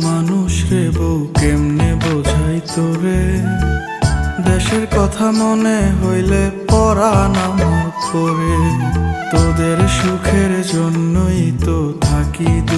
মানুষ রে বউ, কেমনে বোঝাই তোরে। দেশের কথা মনে হইলে পরাণ আমার পরে। তোদের সুখের জন্যই তো থাকি দূর